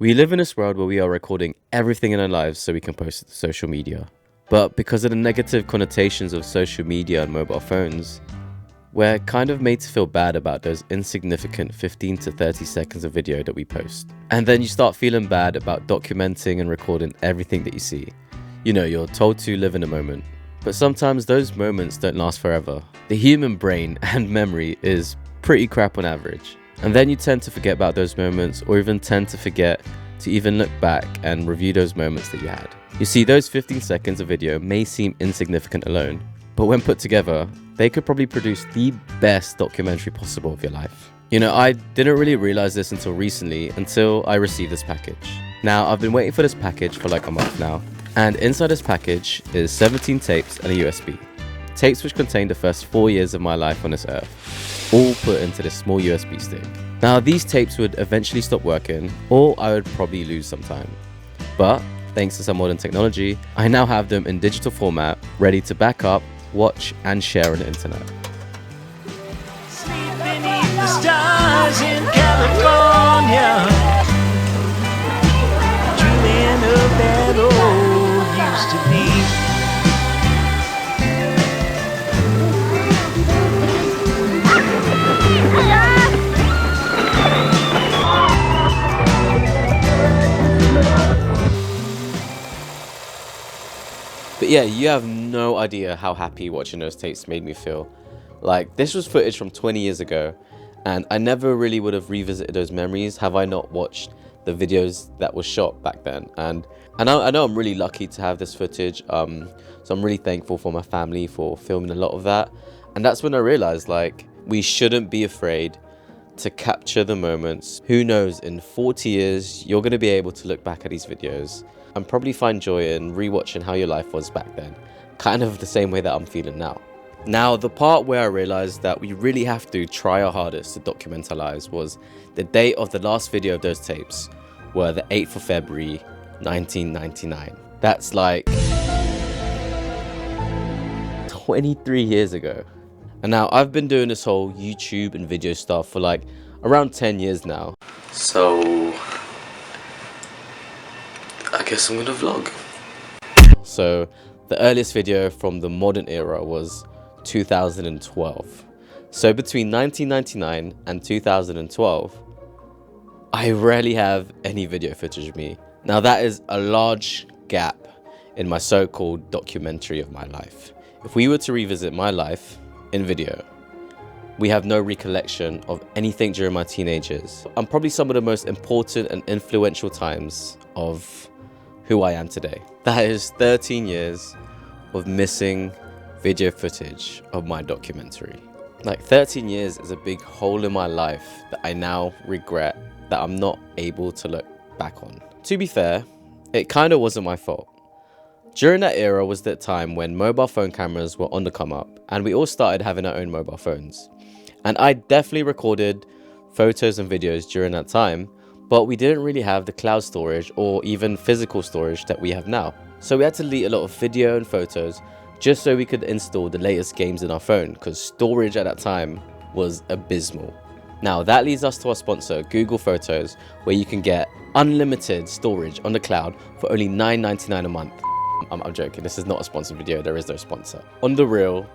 We live in this world where we are recording everything in our lives so we can post it to social media. But because of the negative connotations of social media and mobile phones, we're kind of made to feel bad about those insignificant 15 to 30 seconds of video that we post. And then you start feeling bad about documenting and recording everything that you see. You know, you're told to live in a moment. But sometimes those moments don't last forever. The human brain and memory is pretty crap on average. And then you tend to forget about those moments, or even tend to forget to even look back and review those moments that you had. You see, those 15 seconds of video may seem insignificant alone, but when put together, they could probably produce the best documentary possible of your life. You know, I didn't really realize this until recently, until I received this package. Now, I've been waiting for this package for like a month now, and inside this package is 17 tapes and a USB. Tapes which contain the first 4 years of my life on this earth, all put into this small USB stick. Now, these tapes would eventually stop working, or I would probably lose some time. But thanks to some modern technology, I now have them in digital format, ready to back up, watch, and share on the internet. Sleep beneath the stars in California, dreaming of that old used to be. But yeah, you have no idea how happy watching those tapes made me feel. Like, this was footage from 20 years ago, and I never really would have revisited those memories have I not watched the videos that were shot back then. And I know I'm really lucky to have this footage, so I'm really thankful for my family for filming a lot of that. And that's when I realized, like, we shouldn't be afraid to capture the moments. Who knows, in 40 years, you're going to be able to look back at these videos and probably find joy in rewatching how your life was back then, kind of the same way that I'm feeling now. Now, the part where I realized that we really have to try our hardest to document our lives was the date of the last video of those tapes were the 8th of February 1999. That's like 23 years ago. And now I've been doing this whole YouTube and video stuff for like around 10 years now. So I guess I'm gonna vlog. So the earliest video from the modern era was 2012. So between 1999 and 2012, I rarely have any video footage of me. Now that is a large gap in my so-called documentary of my life. If we were to revisit my life in video, we have no recollection of anything during my teenage years. I'm probably some of the most important and influential times of who I am today. That is 13 years of missing video footage of my documentary. Like, 13 years is a big hole in my life that I now regret that I'm not able to look back on. To be fair, it kind of wasn't my fault. During that era was that time when mobile phone cameras were on the come up and we all started having our own mobile phones. And I definitely recorded photos and videos during that time, but we didn't really have the cloud storage or even physical storage that we have now. So we had to delete a lot of video and photos just so we could install the latest games in our phone, because storage at that time was abysmal. Now that leads us to our sponsor, Google Photos, where you can get unlimited storage on the cloud for only $9.99 a month. I'm joking, this is not a sponsored video, there is no sponsor. On the real,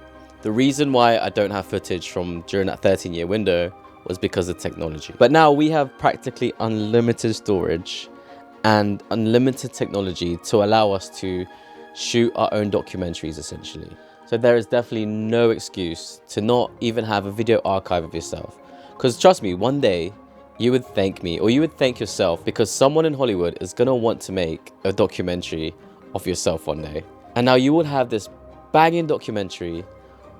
the reason why I don't have footage from during that 13-year window was because of technology. But now we have practically unlimited storage and unlimited technology to allow us to shoot our own documentaries, essentially. So there is definitely no excuse to not even have a video archive of yourself. Because trust me, one day you would thank me, or you would thank yourself, because someone in Hollywood is gonna want to make a documentary of yourself one day. And now you would have this banging documentary,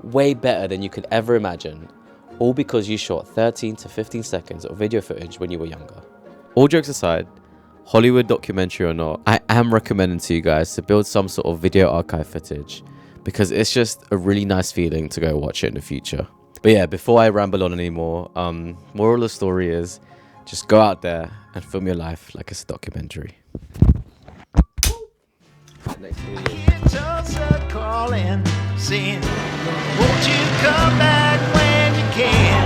way better than you could ever imagine, all because you shot 13 to 15 seconds of video footage when you were younger. All jokes aside, Hollywood documentary or not, I am recommending to you guys to build some sort of video archive footage, because it's just a really nice feeling to go watch it in the future. But yeah, before I ramble on anymore, moral of the story is just go out there and film your life like it's a documentary. Next video. Tulsa calling, saying, won't you come back when you can?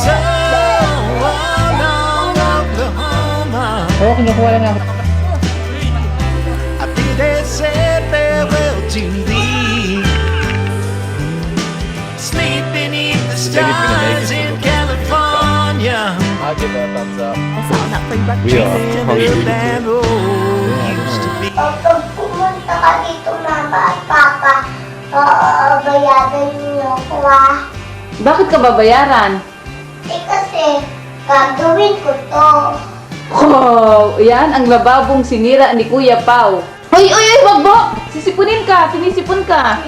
So long, Oo, kinukuha lang ako. I think they said farewell to thee. Sleep beneath the stars in California. I'll give it a thumbs up. That's all that free breakfast. We are Dreaming hungry. of that road used to be. Kapag pumunta ka dito, Mama at Papa, bayadan niyo ako Bakit ka babayaran? kasi gagawin ko to. Wow! Yan ang lababong sinira ni Kuya Pao. Uy, wag mo! Sisipunin ka! Sinisipon ka!